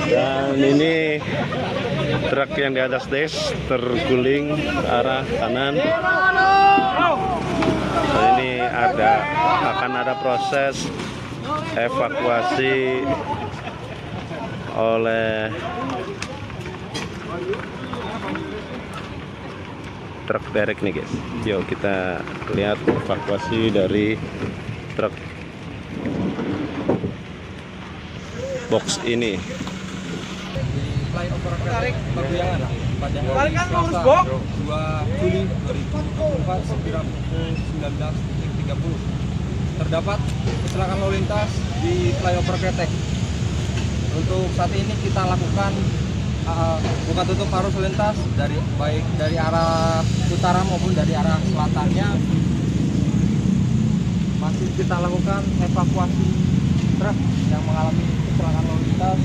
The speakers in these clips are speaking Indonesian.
Dan ini truk yang di atas des terguling ke arah kanan. Dan ini akan ada proses evakuasi oleh truk derek nih guys. Yuk kita lihat evakuasi dari truk box ini. Flyover Kretek Paguyangan pada hari Selasa 2 Juli 2024 sekira pukul 19.30 terdapat kecelakaan lalu lintas di flyover Kretek. Untuk saat ini kita lakukan buka tutup arus lalu lintas baik dari arah utara maupun dari arah selatannya. Masih kita lakukan evakuasi truk yang mengalami kecelakaan lalu lintas.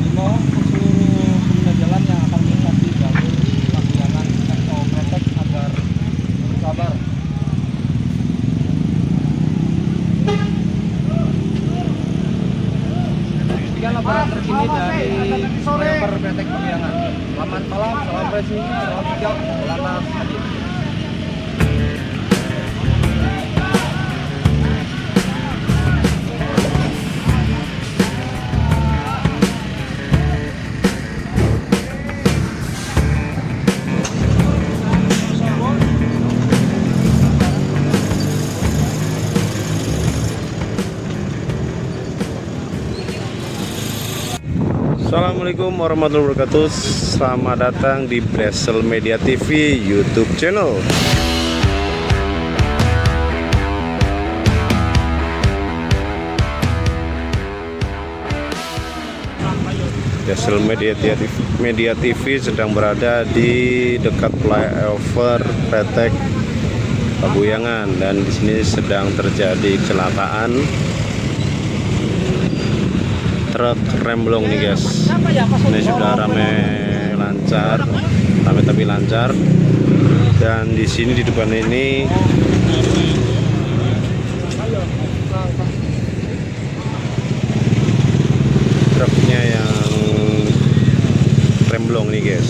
Dihimbau ke seluruh pengguna jalan yang akan melintasi jalur Paguyangan FO Kretek agar bersabar. Sekian laporan terkini dari flyover Kretek Paguyangan. Selamat malam, salam racing, salam sigap, Lanas Adit. Assalamualaikum warahmatullahi wabarakatuh. Selamat datang di Bresel Media TV YouTube channel. Bresel Media TV sedang berada di dekat flyover Kretek Paguyangan, dan di sini sedang terjadi kecelakaan truk remblong nih guys. Ini sudah ramai tapi lancar. Dan di sini di depan ini truknya yang remblong nih guys.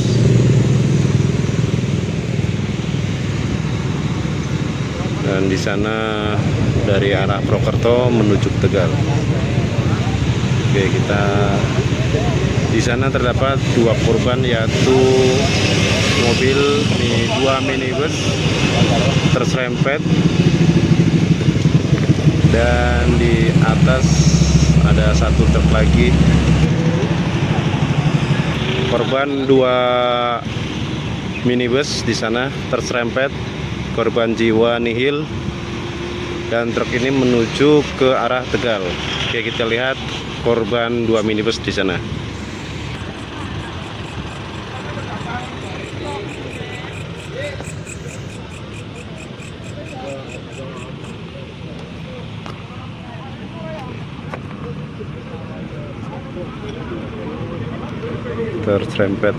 Dan di sana dari arah Prokerto menuju Tegal. Oke, kita di sana terdapat 2 korban, yaitu dua minibus terserempet, dan di atas ada 1 truk lagi. Korban 2 minibus di sana terserempet, korban jiwa nihil, dan truk ini menuju ke arah Tegal. Oke, kita lihat korban 2 minibus di sana. Terserempet.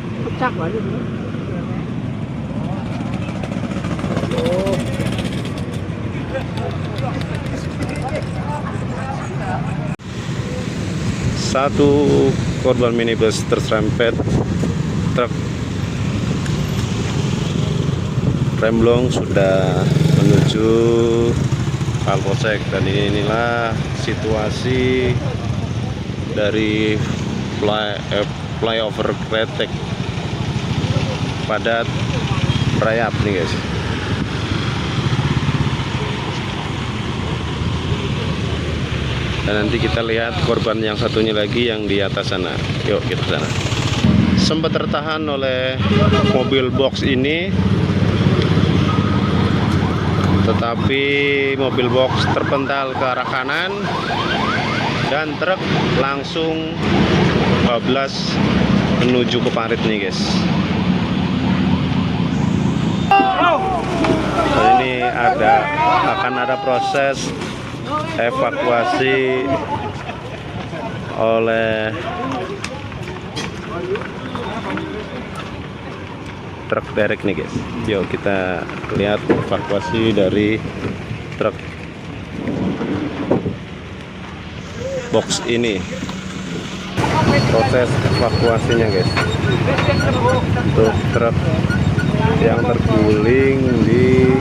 Satu korban minibus terserempet truk remblong sudah menuju Polsek. Dan inilah situasi dari flyover Kretek, padat merayap nih guys. Dan nanti kita lihat korban yang satunya lagi yang di atas sana. Yuk kita sana. Sempat tertahan oleh mobil box ini, tetapi mobil box terpental ke arah kanan dan truk langsung bablas menuju ke parit nih guys. Dan ini akan ada proses evakuasi oleh truk derek nih guys. Yuk kita lihat evakuasi dari truk box ini. proses evakuasinya guys. Untuk truk yang terguling di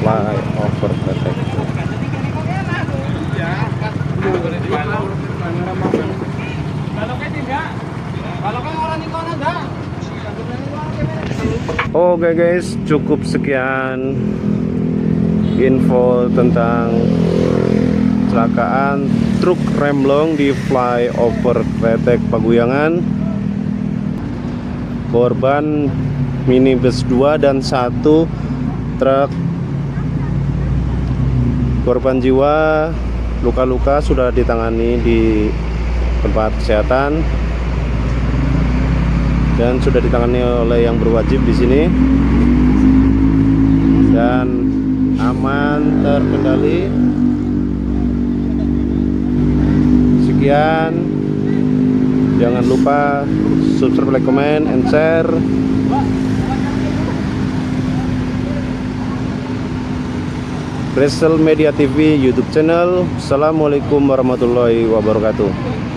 flyover Kretek. Oke guys, cukup sekian info tentang kecelakaan truk remblong di flyover Kretek Paguyangan. Korban minibus 2 dan 1 truk. Korban jiwa luka-luka sudah ditangani di tempat kesehatan dan sudah ditangani oleh yang berwajib di sini dan aman terkendali. Sekian, jangan lupa subscribe, like, comment, and share. Crystal Media TV YouTube channel. Assalamualaikum warahmatullahi wabarakatuh.